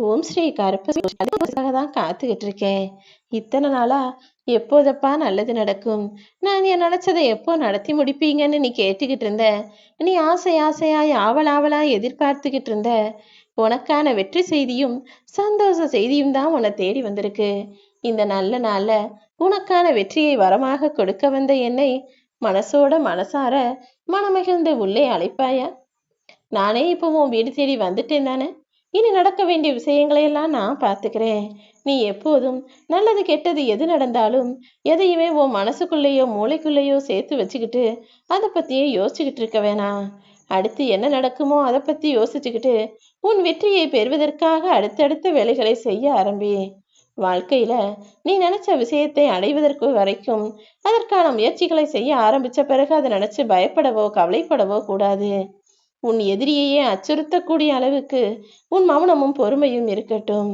ஓம் ஸ்ரீ கருப்பசாக தான் காத்துக்கிட்டு இருக்கேன். இத்தனை நாளா எப்போதப்பா நல்லது நடக்கும், நான் என் நினைச்சதை எப்போ நடத்தி முடிப்பீங்கன்னு நீ கேட்டுக்கிட்டு இருந்த. நீ ஆசை ஆசையாய் ஆவல் ஆவலா எதிர்பார்த்துக்கிட்டு இருந்த. உனக்கான வெற்றி செய்தியும் சந்தோஷ செய்தியும் தான் உன்னை தேடி வந்திருக்கு. இந்த நல்ல நாள்ல உனக்கான வெற்றியை வரமாக கொடுக்க வந்த என்னை மனசோட மனசார மனமகிழ்ந்து உள்ளே அழைப்பாயா? நானே இப்போ உன் வீடு தேடி வந்துட்டேன் தானே. இனி நடக்க வேண்டிய விஷயங்களை எல்லாம் நான் பார்த்துக்கிறேன். நீ எப்போதும் நல்லது கெட்டது எது நடந்தாலும் எதையுமே உன் மனசுக்குள்ளேயோ மூளைக்குள்ளேயோ சேர்த்து வச்சுக்கிட்டு அதை பத்தியே யோசிச்சுக்கிட்டு இருக்க வேணாம். அடுத்து என்ன நடக்குமோ அதை பத்தி யோசிச்சுக்கிட்டு உன் வெற்றியை பெறுவதற்காக அடுத்தடுத்த வேலைகளை செய்ய ஆரம்பி. வாழ்க்கையில நீ நினைச்ச விஷயத்தை அடைவதற்கு வரைக்கும் அதற்கான முயற்சிகளை செய்ய ஆரம்பிச்ச பிறகு அதை நினைச்சு பயப்படவோ கவலைப்படவோ கூடாது. உன் எதிரியையே அச்சுறுத்தக்கூடிய அளவுக்கு உன் மௌனமும் பொறுமையும் இருக்கட்டும்.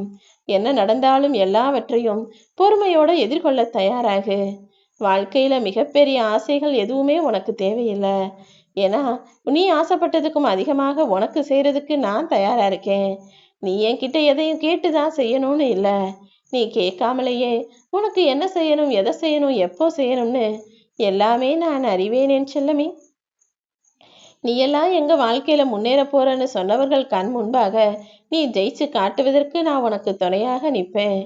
என்ன நடந்தாலும் எல்லாவற்றையும் பொறுமையோட எதிர்கொள்ள தயாராகு. வாழ்க்கையில மிகப்பெரிய ஆசைகள் எதுவுமே உனக்கு தேவையில்லை. ஏன்னா நீ ஆசைப்பட்டதுக்கும் அதிகமாக உனக்கு செய்யறதுக்கு நான் தயாரா இருக்கேன். நீ என்கிட்ட எதையும் கேட்டுதான் செய்யணும்னு இல்லை. நீ கேட்காமலேயே உனக்கு என்ன செய்யணும், எதை செய்யணும், எப்போ செய்யணும்னு எல்லாமே நான் அறிவேன் என் செல்லமே. நீ எல்லாம் எங்க வாழ்க்கையில முன்னேற போறன்னு சொன்னவர்கள் கண் முன்பாக நீ ஜெயிச்சு காட்டுவதற்கு நான் உனக்கு துணையாக நிற்பேன்.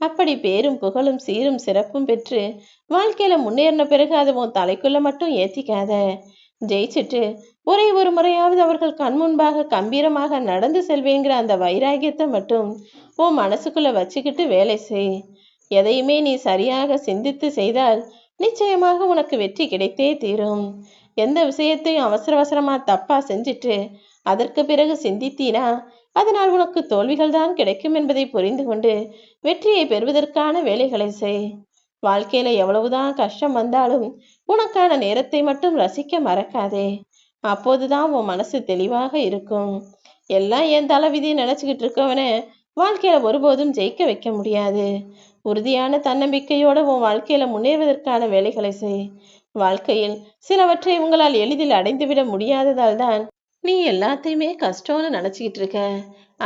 அப்படி பேரும் புகழும் சீரும் சிறப்பும் பெற்று வாழ்க்கையில முன்னேறின பிறகு அதை உன் தலைக்குள்ள மட்டும் ஏத்திக்காத. ஜெயிச்சுட்டு ஒரே ஒரு முறையாவது அவர்கள் கண் முன்பாக கம்பீரமாக நடந்து செல்வேங்கிற அந்த வைராகியத்தை மட்டும் உன் மனசுக்குள்ள வச்சுக்கிட்டு வேலை செய். எதையுமே நீ சரியாக சிந்தித்து செய்தால் நிச்சயமாக உனக்கு வெற்றி கிடைத்தே தீரும். எந்த விஷயத்தையும் அவசர அவசரமா தப்பா செஞ்சிட்டு அதற்கு பிறகு சிந்தித்தீனா அதனால் உனக்கு தோல்விகள் தான் கிடைக்கும் என்பதை புரிந்து கொண்டு வெற்றியை பெறுவதற்கான வேலைகளை செய். வாழ்க்கையில எவ்வளவுதான் கஷ்டம் வந்தாலும் உனக்கான நேரத்தை மட்டும் ரசிக்க மறக்காதே. அப்போதுதான் உன் மனசு தெளிவாக இருக்கும். எல்லாம் என் தலைவிதியை நினைச்சுக்கிட்டு இருக்கவன வாழ்க்கையில ஒருபோதும் ஜெயிக்க வைக்க முடியாது. உறுதியான தன்னம்பிக்கையோட உன் வாழ்க்கையில முன்னேறுவதற்கான வேலைகளை செய். வாழ்க்கையில் சிலவற்றை உங்களால் எளிதில் அடைந்துவிட முடியாததால் தான் நீ எல்லாத்தையுமே கஷ்டம்னு நினைச்சுக்கிட்டு இருக்க.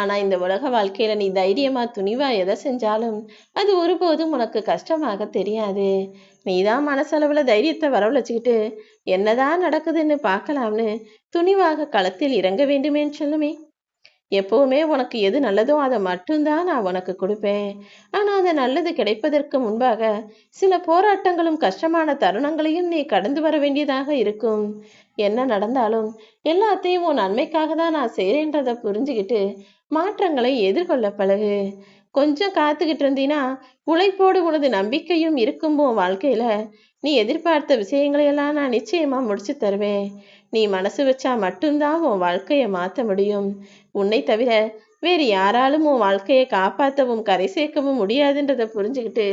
ஆனா இந்த உலக வாழ்க்கையில நீ தைரியமா துணிவா எதை செஞ்சாலும் அது ஒருபோதும் உனக்கு கஷ்டமாக தெரியாது. நீதான் மனசளவுல தைரியத்தை வரவழைச்சுக்கிட்டு என்னதான் நடக்குதுன்னு பார்க்கலாம்னு துணிவாக களத்தில் இறங்க வேண்டுமேன்னு சொல்லுமே. எப்பவுமே உனக்கு எது நல்லதோ அதை மட்டும்தான் நான் உனக்கு கொடுப்பேன். ஆனா அந்த நல்லது கிடைப்பதற்கு முன்பாக சில போராட்டங்களும் கஷ்டமான தருணங்களையும் நீ கடந்து வர வேண்டியதாக இருக்கும். என்ன நடந்தாலும் எல்லாத்தையும் உன் நன்மைக்காக தான் நான் செய்றேன்றதை புரிஞ்சுக்கிட்டு மாற்றங்களை எதிர்கொள்ள பழகு. கொஞ்சம் காத்துக்கிட்டு இருந்தீனா உழைப்போடு உனது நம்பிக்கையும் இருக்கும் உன் வாழ்க்கையில நீ எதிர்பார்த்த விஷயங்களையெல்லாம் நான் நிச்சயமா முடிச்சு தருவேன். நீ மனசு வச்சா மட்டும்தான் உன் வாழ்க்கையை மாற்ற முடியும். உன்னை தவிர வேறு யாராலும் உன் வாழ்க்கையை காப்பாற்றவும் கரை சேர்க்கவும் முடியாதுன்றதை புரிஞ்சுக்கிட்டு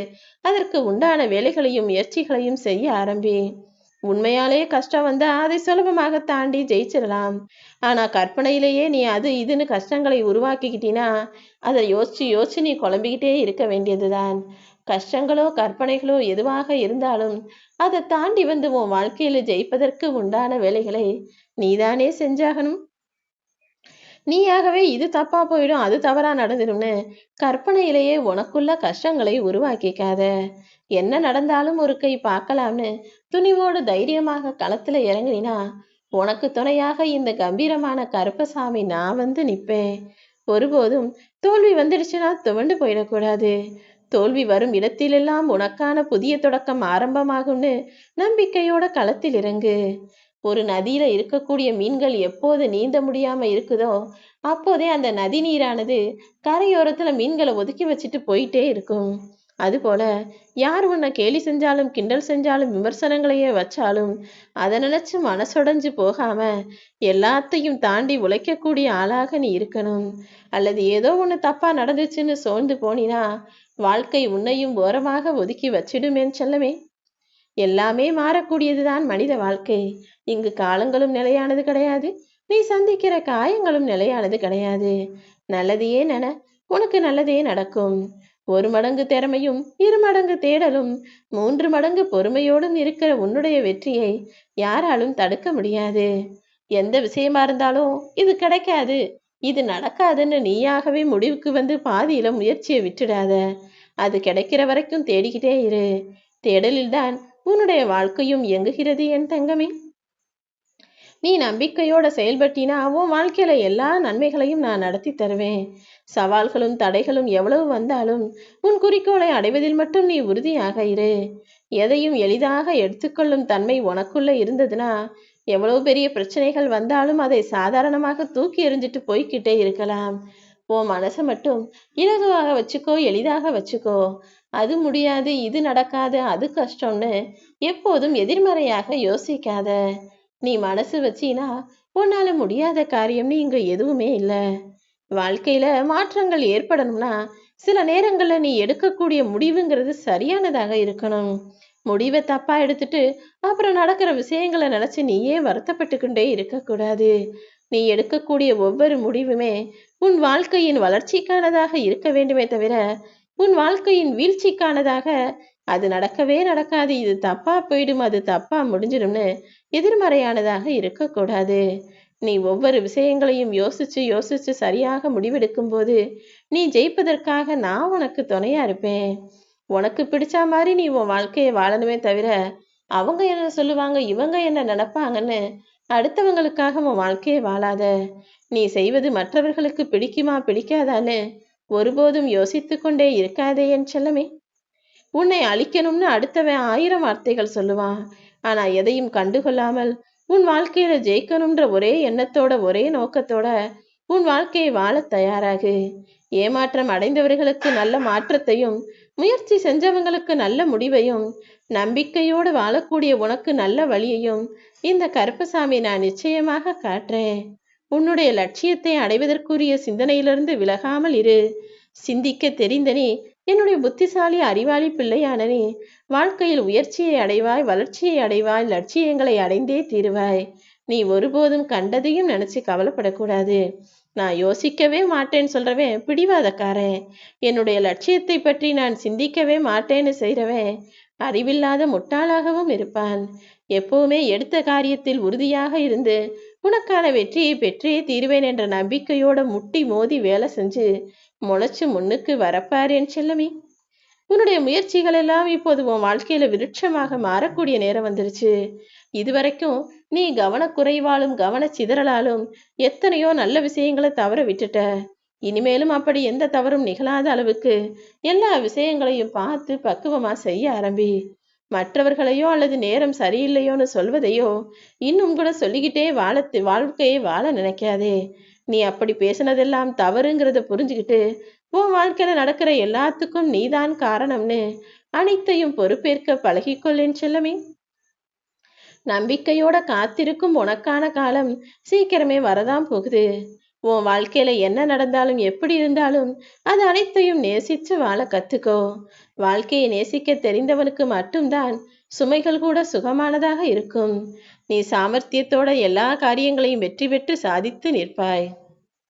அதற்கு உண்டான வேலைகளையும் முயற்சிகளையும் செய்ய ஆரம்பி. உண்மையாலே கஷ்டம் வந்தா அதை சுலபமாக தாண்டி ஜெயிச்சிடலாம். ஆனா கற்பனையிலேயே நீ அது இதுன்னு கஷ்டங்களை உருவாக்கிக்கிட்டீனா அதை யோசிச்சு யோசிச்சு நீ குழம்பிக்கிட்டே இருக்க வேண்டியதுதான். கஷ்டங்களோ கற்பனைகளோ எதுவாக இருந்தாலும் அதை தாண்டி வந்து உன் வாழ்க்கையில ஜெயிப்பதற்கு உண்டான வேலைகளை நீதானே செஞ்சாகணும். நீயாகவே இது தப்பா போயிடும், அது தவறா நடந்துடும்னு கற்பனையிலேயே உனக்குள்ள கஷ்டங்களை உருவாக்கிக்காத. என்ன நடந்தாலும் ஒரு கை பார்க்கலாம்னு துணிவோடு தைரியமாக களத்துல இறங்கினா உனக்கு துணையாக இந்த கம்பீரமான கருப்பசாமி நான் வந்து நிப்பேன். ஒருபோதும் தோல்வி வந்துடுச்சுன்னா துவண்டு போயிடக்கூடாது. தோல்வி வரும் இடத்திலெல்லாம் உனக்கான புதிய தொடக்கம் ஆரம்பமாகும்னு நம்பிக்கையோட களத்தில் இறங்கு. ஒரு நதியில இருக்கக்கூடிய மீன்கள் எப்போது நீந்த முடியாம இருக்குதோ அப்போதே அந்த நதி நீரானது கரையோரத்துல மீன்களை ஒதுக்கி வச்சுட்டு போயிட்டே இருக்கும். அதுபோல யார் உன்னை கேலி செஞ்சாலும் கிண்டல் செஞ்சாலும் விமர்சனங்களையே வச்சாலும் அதை நினைச்சு மனசுடைஞ்சு போகாம எல்லாத்தையும் தாண்டி உழைக்கக்கூடிய ஆளாக நீ இருக்கணும். அல்லது ஏதோ ஒண்ணு தப்பா நடந்துச்சுன்னு சோர்ந்து போனினா வாழ்க்கை உன்னையும் ஓரமாக ஒதுக்கி வச்சிடுமேன்னு சொல்லவே. எல்லாமே மாறக்கூடியதுதான் மனித வாழ்க்கை. இங்கு காலங்களும் நிலையானது கிடையாது. நீ சந்திக்கிற காயங்களும் நிலையானது கிடையாது. நல்லதையே நென, உனக்கு நல்லதே நடக்கும். ஒரு மடங்கு திறமையும் 2 மடங்கு தேடலும் 3 மடங்கு பொறுமையோடும் இருக்கிற உன்னுடைய வெற்றியை யாராலும் தடுக்க முடியாது. எந்த விஷயமா இருந்தாலும் இது கிடைக்காது, இது நடக்காதுன்னு நீயாகவே முடிவுக்கு வந்து பாதியில முயற்சியை விட்டுடாத. அது கிடைக்கிற வரைக்கும் தேடிக்கிட்டே இரு. தேடலில்தான் உன்னுடைய வாழ்க்கையும் இயங்குகிறது என் தங்கமே. நீ நம்பிக்கையோட செயல்பட்டினா உன் வாழ்க்கையில எல்லா நன்மைகளையும் நான் நடத்தி தருவேன். சவால்களும் தடைகளும் எவ்வளவு வந்தாலும் உன் குறிக்கோளை அடைவதில் மட்டும் நீ உறுதியாக இரு. எதையும் எளிதாக எடுத்துக்கொள்ளும் தன்மை உனக்குள்ள இருந்ததுன்னா எவ்வளவு பெரிய பிரச்சனைகள் வந்தாலும் அதை சாதாரணமாக தூக்கி எறிஞ்சிட்டு போய்கிட்டே இருக்கலாம். உன் மனசை மட்டும் இலகுவாக வச்சுக்கோ, எளிதாக வச்சுக்கோ. அது முடியாது, இது நடக்காது, அது கஷ்டம்னு எப்போதும் எதிர்மறையாக யோசிக்காத. நீ மனசு வச்சினா உன்னால முடியாத காரியம்னு இங்க எதுவுமே இல்லை. வாழ்க்கையில மாற்றங்கள் ஏற்படணும்னா சில நேரங்கள்ல நீ எடுக்கக்கூடிய முடிவுங்கிறது சரியானதாக இருக்கணும். முடிவை தப்பா எடுத்துட்டு அப்புறம் நடக்கிற விஷயங்களை நினைச்சு நீயே வருத்தப்பட்டுக்கிட்டே இருக்கக்கூடாது. நீ எடுக்கக்கூடிய ஒவ்வொரு முடிவுமே உன் வாழ்க்கையின் வளர்ச்சிக்கானதாக இருக்க வேண்டுமே தவிர உன் வாழ்க்கையின் வீழ்ச்சிக்கானதாக அது நடக்கவே நடக்காது, இது தப்பா போயிடும், அது தப்பா முடிஞ்சிடும்னு எதிர்மறையானதாக இருக்கக்கூடாது. நீ ஒவ்வொரு விஷயங்களையும் யோசிச்சு யோசிச்சு சரியாக முடிவெடுக்கும் போது நீ ஜெயிப்பதற்காக நான் உனக்கு துணையா இருப்பேன். உனக்கு பிடிச்ச மாதிரி நீ உன் வாழ்க்கையை வாழணுமே தவிர அவங்க என்ன சொல்லுவாங்க, இவங்க என்ன நினைப்பாங்கன்னு அடுத்தவங்களுக்காக உன் வாழ்க்கையை வாழாத. நீ செய்வது மற்றவர்களுக்கு பிடிக்குமா பிடிக்காதான்னு ஒருபோதும் யோசித்து கொண்டே இருக்காதே என் செல்லமே. உன்னை அழிக்கணும்னு அடுத்தவன் 1000 வார்த்தைகள் சொல்லுவான். ஆனா எதையும் கண்டுகொள்ளாமல் உன் வாழ்க்கையில ஜெயிக்கணும்ன்ற ஒரே எண்ணத்தோட ஒரே நோக்கத்தோட உன் வாழ்க்கையை வாழ தயாராகு. ஏமாற்றம் அடைந்தவர்களுக்கு நல்ல மாற்றத்தையும் முயற்சி செஞ்சவங்களுக்கு நல்ல முடிவையும் நம்பிக்கையோடு வாழக்கூடிய உனக்கு நல்ல வழியையும் இந்த கருப்பசாமி நான் நிச்சயமாக காட்டுறேன். உன்னுடைய லட்சியத்தை அடைவதற்குரிய சிந்தனையிலிருந்து விலகாமல் இரு. சிந்திக்க தெரிந்தனே என்னுடைய புத்திசாலி அறிவாளி பிள்ளையானனே, வாழ்க்கையில் உயர்ச்சியை அடைவாய், வளர்ச்சியை அடைவாய், லட்சியங்களை அடைந்தே தீருவாய். நீ ஒருபோதும் கண்டதையும் நினைச்சு கவலைப்படக்கூடாது. நான் யோசிக்கவே மாட்டேன்னு சொல்றவன் பிடிவாதக்காரன். என்னுடைய லட்சியத்தை பற்றி நான் சிந்திக்கவே மாட்டேன்னு செய்றவன் அறிவில்லாத முட்டாளாகவும் இருப்பான். எப்பவுமே எடுத்த காரியத்தில் உறுதியாக இருந்து உனக்கான வெற்றியை பெற்றே தீருவேன் என்ற நம்பிக்கையோட முட்டி மோதி வேலை செஞ்சு முளைச்சு முன்னுக்கு வரப்பார் என் செல்லமே. உன்னுடைய முயற்சிகள் எல்லாம் இப்போது உன் வாழ்க்கையில விருட்சமாக மாறக்கூடிய நேரம் வந்துருச்சு. இதுவரைக்கும் நீ கவனக்குறைவாலும் கவன சிதறலாலும் எத்தனையோ நல்ல விஷயங்களை தவற விட்டுட்ட. இனிமேலும் அப்படி எந்த தவறும் நிகழாத அளவுக்கு எல்லா விஷயங்களையும் பார்த்து பக்குவமா செய்ய ஆரம்பி. மற்றவர்களையோ அல்லது நேரம் சரியில்லையோன்னு சொல்வதையோ இன்னும் கூட சொல்லிக்கிட்டே வாழ்க்கையை வாழ நினைக்காதே. நீ அப்படி பேசினதெல்லாம் தவறுங்கிறத புரிஞ்சுக்கிட்டு உன் வாழ்க்கையில நடக்கிற எல்லாத்துக்கும் நீதான் காரணம்னு அனைத்தையும் பொறுப்பேற்க பழகிக்கொள்ளேன் செல்லமே. நம்பிக்கையோட காத்திருக்கும் உனக்கான காலம் சீக்கிரமே வரதான் போகுது. உன் வாழ்க்கையில என்ன நடந்தாலும் எப்படி இருந்தாலும் அது அனைத்தையும் நேசிச்சு வாழ கத்துக்கோ. வாழ்க்கையை நேசிக்க தெரிந்தவனுக்கு மட்டும்தான் சுமைகள் கூட சுகமானதாக இருக்கும். நீ சாமர்த்தியத்தோட எல்லா காரியங்களையும் வெற்றி பெற்று சாதித்து நிற்பாய்.